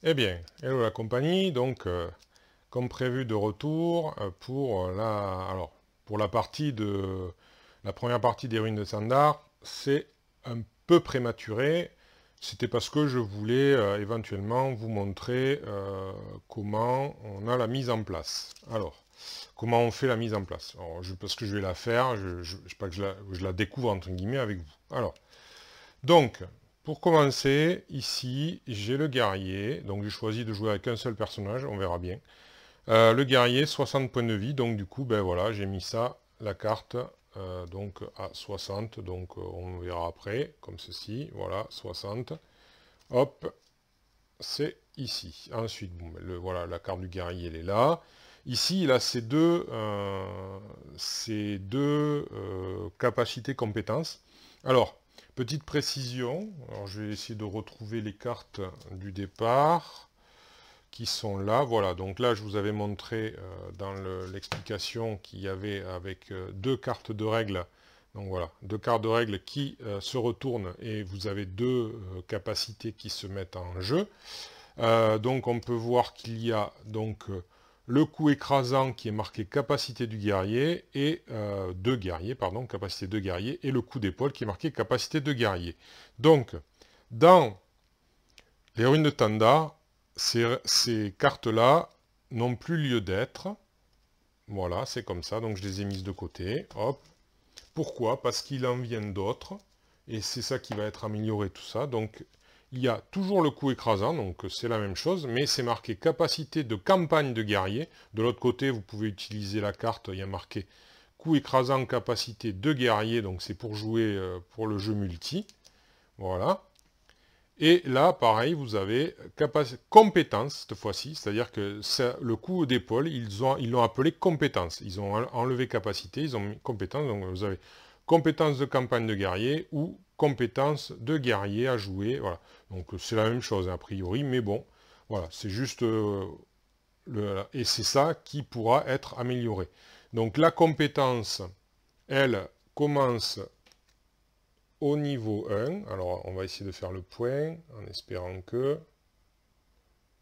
Eh bien, hello la compagnie, donc comme prévu de retour pour la partie de la première partie des ruines de Sandar, c'est un peu prématuré. C'était parce que je voulais éventuellement vous montrer comment on a la mise en place. Alors, comment on fait la mise en place. Alors, parce que je vais la faire, je sais pas que je la découvre entre guillemets avec vous. Alors, donc, pour commencer, ici, j'ai le guerrier. Donc, j'ai choisi de jouer avec un seul personnage, on verra bien. Le guerrier, 60 points de vie. Donc, du coup, ben voilà, j'ai mis ça, la carte, donc à 60. Donc, on verra après, comme ceci. Voilà, 60. Hop, c'est ici. Ensuite, bon, ben, voilà, la carte du guerrier, elle est là. Ici, il a ces deux capacités compétences. Alors, petite précision, alors je vais essayer de retrouver les cartes du départ qui sont là. Voilà, donc là, je vous avais montré dans l'explication qu'il y avait avec deux cartes de règles. Donc voilà, deux cartes de règles qui se retournent et vous avez deux capacités qui se mettent en jeu. Donc on peut voir qu'il y a donc le coup écrasant qui est marqué capacité du guerrier et de guerrier, pardon, capacité de guerrier, et le coup d'épaule qui est marqué capacité de guerrier. Donc, dans les ruines de Tanda, ces cartes-là n'ont plus lieu d'être. Voilà, c'est comme ça, donc je les ai mises de côté. Hop. Pourquoi? Parce qu'il en vient d'autres, et c'est ça qui va être amélioré, tout ça. Donc, il y a toujours le coup écrasant, donc c'est la même chose, mais c'est marqué capacité de campagne de guerrier. De l'autre côté, vous pouvez utiliser la carte, il y a marqué coup écrasant, capacité de guerrier, donc c'est pour jouer pour le jeu multi. Voilà. Et là, pareil, vous avez compétence cette fois-ci, c'est-à-dire que le coup d'épaule, ils l'ont appelé compétence. Ils ont enlevé capacité, ils ont mis compétence, donc vous avez compétence de campagne de guerrier ou compétence de guerrier à jouer. Voilà. Donc c'est la même chose a priori, mais bon, voilà, c'est juste et c'est ça qui pourra être amélioré. Donc la compétence, elle, commence au niveau 1. Alors on va essayer de faire le point en espérant que...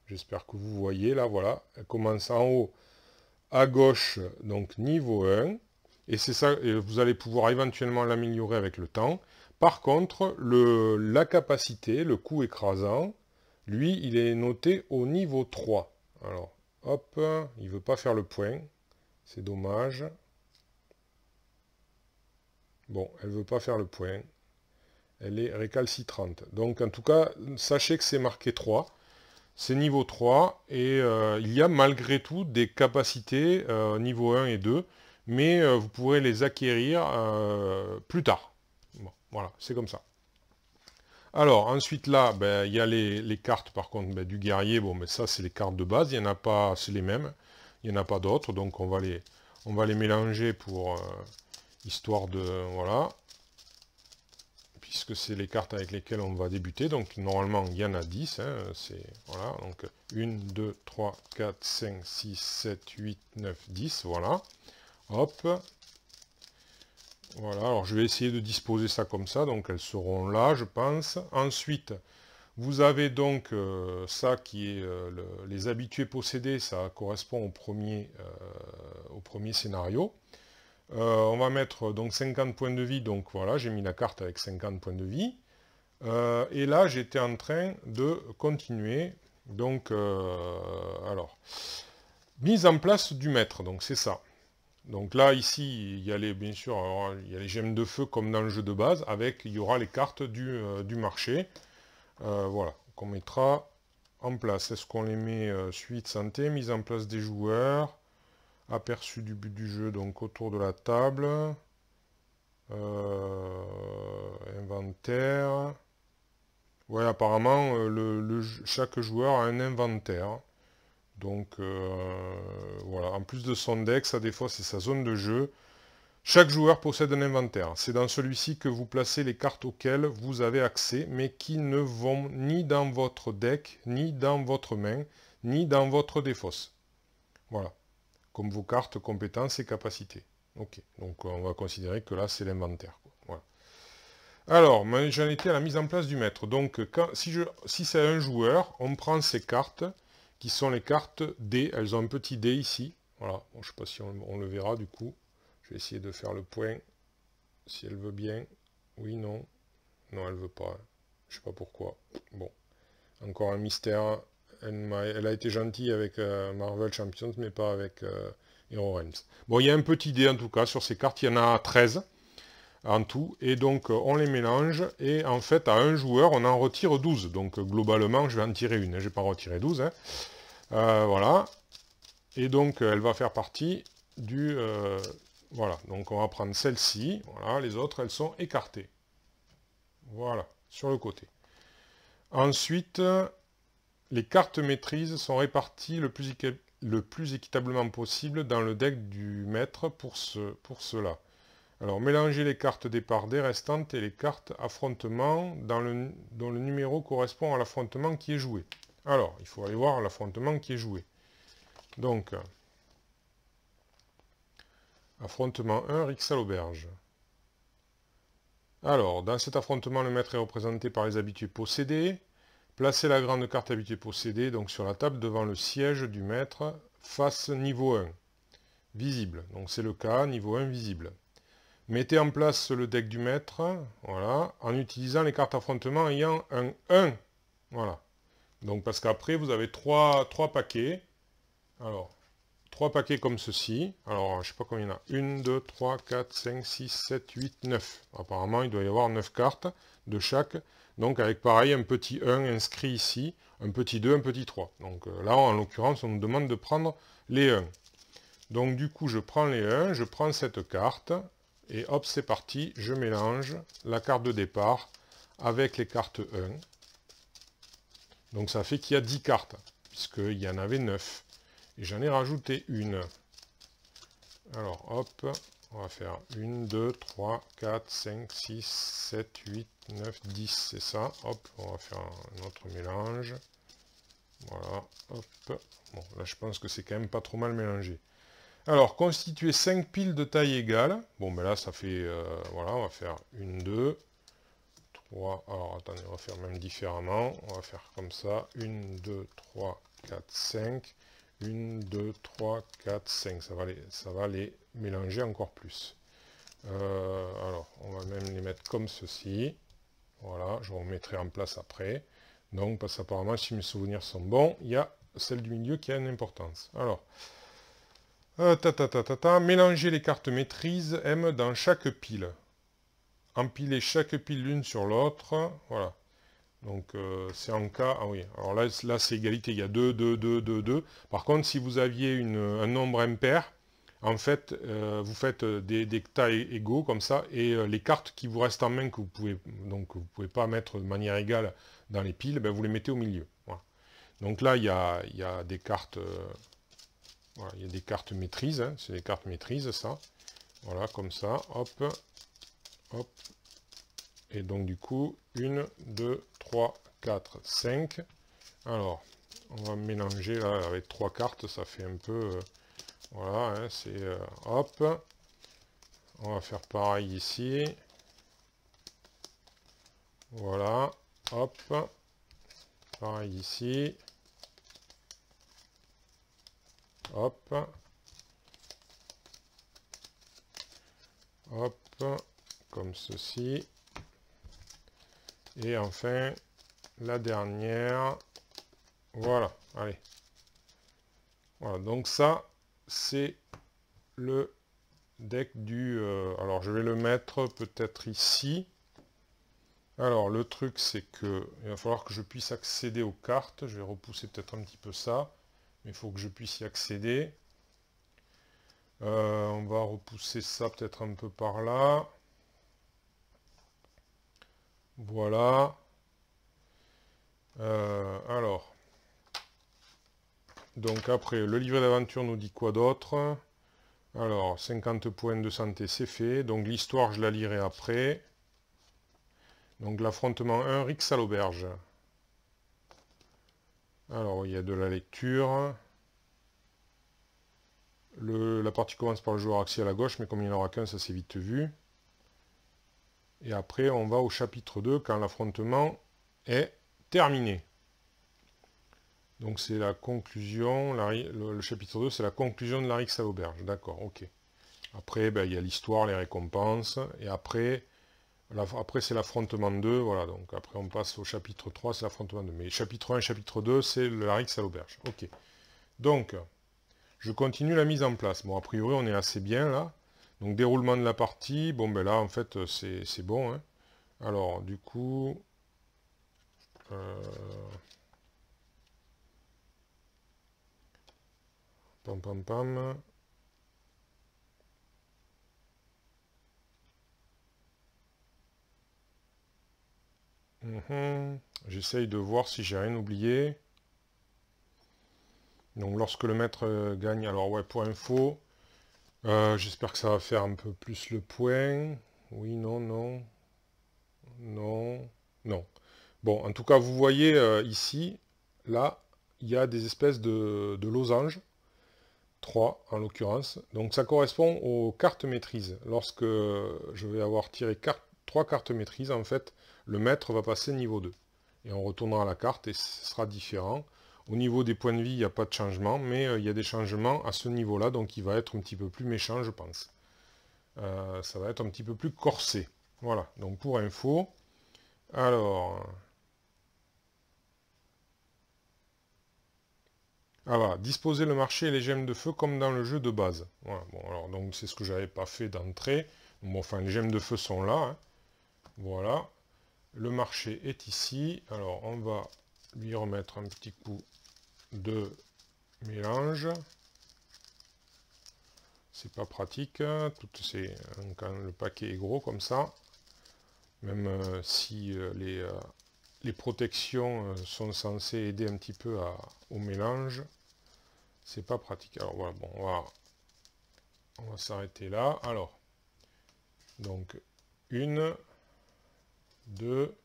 J'espère que vous voyez là, voilà. Elle commence en haut à gauche, donc niveau 1. Et c'est ça, et vous allez pouvoir éventuellement l'améliorer avec le temps. Par contre, la capacité, le coup écrasant, lui, il est noté au niveau 3. Alors, hop, il ne veut pas faire le point. C'est dommage. Bon, elle ne veut pas faire le point. Elle est récalcitrante. Donc, en tout cas, sachez que c'est marqué 3. C'est niveau 3 et il y a malgré tout des capacités niveau 1 et 2, mais vous pourrez les acquérir plus tard. Bon, voilà, c'est comme ça. Alors, ensuite là, ben, il y a les cartes par contre ben, du guerrier. Bon, mais ça, c'est les cartes de base. Il n'y en a pas, c'est les mêmes. Il n'y en a pas d'autres. Donc, on va les mélanger pour histoire de... Voilà. Puisque c'est les cartes avec lesquelles on va débuter. Donc normalement, il y en a 10. Hein, voilà, donc 1, 2, 3, 4, 5, 6, 7, 8, 9, 10. Voilà. Hop. Voilà, alors je vais essayer de disposer ça comme ça. Donc elles seront là, je pense. Ensuite, vous avez donc ça qui est les habitués possédés. Ça correspond au premier scénario. On va mettre donc 50 points de vie, donc voilà, j'ai mis la carte avec 50 points de vie. Et là, j'étais en train de continuer. Donc, alors, mise en place du maître, donc c'est ça. Donc là, ici, il y a bien sûr, alors, il y a les gemmes de feu comme dans le jeu de base, avec, il y aura les cartes du marché. Voilà, qu'on mettra en place. Est-ce qu'on les met suite santé, mise en place des joueurs, aperçu du but du jeu, donc autour de la table, inventaire. Ouais, apparemment, chaque joueur a un inventaire. Donc, voilà. En plus de son deck, ça, des fois, c'est sa zone de jeu. Chaque joueur possède un inventaire. C'est dans celui-ci que vous placez les cartes auxquelles vous avez accès, mais qui ne vont ni dans votre deck, ni dans votre main, ni dans votre défausse. Voilà. Comme vos cartes, compétences et capacités. Ok. Donc, on va considérer que là, c'est l'inventaire. Voilà. Alors, moi, j'en étais à la mise en place du maître. Donc, si c'est un joueur, on prend ces cartes, qui sont les cartes D. Elles ont un petit D ici. Voilà. Bon, je ne sais pas si on le verra du coup. Je vais essayer de faire le point, si elle veut bien. Oui, non. Non, elle veut pas. Je sais pas pourquoi. Bon, encore un mystère. Elle a été gentille avec Marvel Champions, mais pas avec Hero Realms. Bon, il y a un petit dé en tout cas sur ces cartes. Il y en a 13 en tout. Et donc, on les mélange. Et en fait, à un joueur, on en retire 12. Donc, globalement, je vais en tirer une. Je vais pas en retirer 12. Hein. Voilà. Et donc, elle va faire partie du... voilà. Donc, on va prendre celle-ci. Voilà. Les autres, elles sont écartées. Voilà. Sur le côté. Ensuite, les cartes maîtrise sont réparties le plus équitablement possible dans le deck du maître pour cela. Alors, mélangez les cartes départ des restantes et les cartes affrontement dont le numéro correspond à l'affrontement qui est joué. Alors, il faut aller voir l'affrontement qui est joué. Donc, affrontement 1, Rix à l'auberge. Alors, dans cet affrontement, le maître est représenté par les habitués possédés. Placez la grande carte habituée possédée donc sur la table devant le siège du maître, face niveau 1. Visible, donc c'est le cas, niveau 1 visible. Mettez en place le deck du maître, voilà, en utilisant les cartes affrontement ayant un 1. Voilà. Donc parce qu'après vous avez 3 paquets. Alors, 3 paquets comme ceci. Alors, je sais pas combien il y en a. 1, 2, 3, 4, 5, 6, 7, 8, 9. Apparemment, il doit y avoir 9 cartes de chaque. Donc, avec pareil, un petit 1 inscrit ici, un petit 2, un petit 3. Donc là, en l'occurrence, on nous demande de prendre les 1. Donc, du coup, je prends les 1, je prends cette carte, et hop, c'est parti, je mélange la carte de départ avec les cartes 1. Donc, ça fait qu'il y a 10 cartes, puisqu'il y en avait 9. Et j'en ai rajouté une. Alors, hop, on va faire 1, 2, 3, 4, 5, 6, 7, 8, 9, 10, c'est ça. Hop, on va faire un autre mélange. Voilà, hop. Bon, là, je pense que c'est quand même pas trop mal mélangé. Alors, constituer 5 piles de taille égale. Bon, ben là, ça fait... voilà, on va faire 1, 2, 3... Alors, attendez, on va faire même différemment. On va faire comme ça. 1, 2, 3, 4, 5... 1, 2, 3, 4, 5. Ça va les mélanger encore plus. Alors, on va même les mettre comme ceci. Voilà, je remettrai en place après. Donc, parce qu'apparemment, si mes souvenirs sont bons, il y a celle du milieu qui a une importance. Alors, mélanger les cartes maîtrise M dans chaque pile. Empiler chaque pile l'une sur l'autre. Voilà. Donc c'est en cas... Ah oui, alors là c'est égalité, il y a 2, 2, 2, 2, 2. Par contre, si vous aviez un nombre impair, en fait, vous faites des tas égaux comme ça, et les cartes qui vous restent en main, que vous pouvez pas mettre de manière égale dans les piles, ben, vous les mettez au milieu. Voilà. Donc là, il y a des cartes... voilà, il y a des cartes maîtrise, hein, c'est des cartes maîtrise, ça. Voilà, comme ça, hop, hop. Et donc du coup, 1, 2, 3, 4, 5. Alors, on va mélanger là avec 3 cartes, ça fait un peu... voilà, hein, c'est... hop. On va faire pareil ici. Voilà, hop. Pareil ici. Hop. Hop. Comme ceci. Et enfin, la dernière. Voilà, allez. Voilà, donc ça, c'est le deck du... alors, je vais le mettre peut-être ici. Alors, le truc, c'est que il va falloir que je puisse accéder aux cartes. Je vais repousser peut-être un petit peu ça. Mais il faut que je puisse y accéder. On va repousser ça peut-être un peu par là. Voilà. Alors. Donc après, le livret d'aventure nous dit quoi d'autre? Alors, 50 points de santé, c'est fait. Donc l'histoire, je la lirai après. Donc l'affrontement 1, Rix à l'auberge. Alors, il y a de la lecture. La partie commence par le joueur axé à la gauche, mais comme il n'y en aura qu'un, ça s'est vite vu. Et après, on va au chapitre 2 quand l'affrontement est terminé. Donc c'est la conclusion, le chapitre 2, c'est la conclusion de Larix à l'auberge. D'accord, ok. Après, ben, il y a l'histoire, les récompenses, et après c'est l'affrontement 2, voilà, donc après on passe au chapitre 3, c'est l'affrontement 2. Mais chapitre 1 et chapitre 2, c'est le Larix à l'auberge. Ok. Donc, je continue la mise en place. Bon, a priori, on est assez bien, là. Donc, déroulement de la partie, bon, ben là, en fait, c'est bon, hein. Alors, du coup... Pam, pam, pam. J'essaye de voir si j'ai rien oublié. Donc lorsque le maître gagne, alors ouais, pour info, j'espère que ça va faire un peu plus le point. Oui, non, non, non, non. Bon, en tout cas, vous voyez ici, là, il y a des espèces de losanges, 3 en l'occurrence. Donc ça correspond aux cartes maîtrise. Lorsque je vais avoir tiré 3 cartes maîtrise, en fait, le maître va passer niveau 2. Et on retournera la carte et ce sera différent. Au niveau des points de vie, il n'y a pas de changement, mais il y a des changements à ce niveau-là, donc il va être un petit peu plus méchant, je pense. Ça va être un petit peu plus corsé. Voilà, donc pour info. Alors... Ah voilà, disposer le marché et les gemmes de feu comme dans le jeu de base. Voilà, bon, alors donc c'est ce que j'avais pas fait d'entrée. Bon, enfin, les gemmes de feu sont là, hein. Voilà. Le marché est ici. Alors, on va lui remettre un petit coup de mélange. C'est pas pratique, hein. Quand le paquet est gros comme ça. Même si les protections sont censées aider un petit peu au mélange. C'est pas pratique. Alors voilà, bon, on va s'arrêter là. Alors, donc, 1, 2,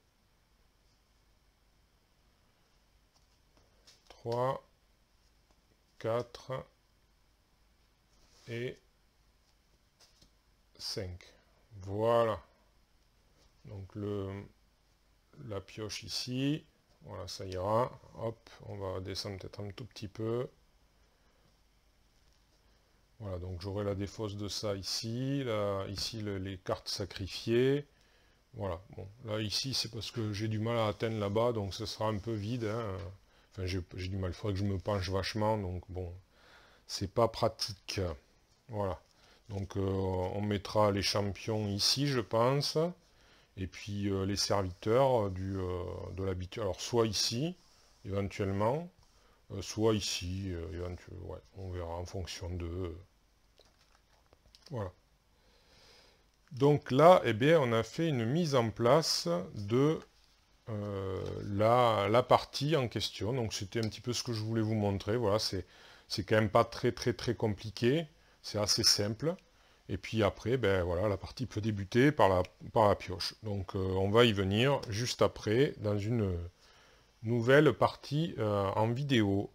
3, 4 et 5. Voilà. Donc, la pioche ici. Voilà, ça ira. Hop, on va descendre peut-être un tout petit peu. Voilà, donc j'aurai la défausse de ça ici. Là, ici, les cartes sacrifiées. Voilà, bon, là, ici, c'est parce que j'ai du mal à atteindre là-bas, donc ce sera un peu vide, hein. Enfin, j'ai du mal, il faudrait que je me penche vachement, donc bon, c'est pas pratique. Voilà. Donc, on mettra les champions ici, je pense. Et puis, les serviteurs de l'habitude. Alors, soit ici, éventuellement, soit ici, ouais, on verra en fonction de... Voilà. Donc là, eh bien, on a fait une mise en place de la partie en question. Donc c'était un petit peu ce que je voulais vous montrer. Voilà, c'est quand même pas très compliqué. C'est assez simple. Et puis après, ben voilà, la partie peut débuter par la pioche. Donc on va y venir juste après dans une nouvelle partie en vidéo.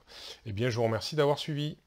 Eh bien, je vous remercie d'avoir suivi.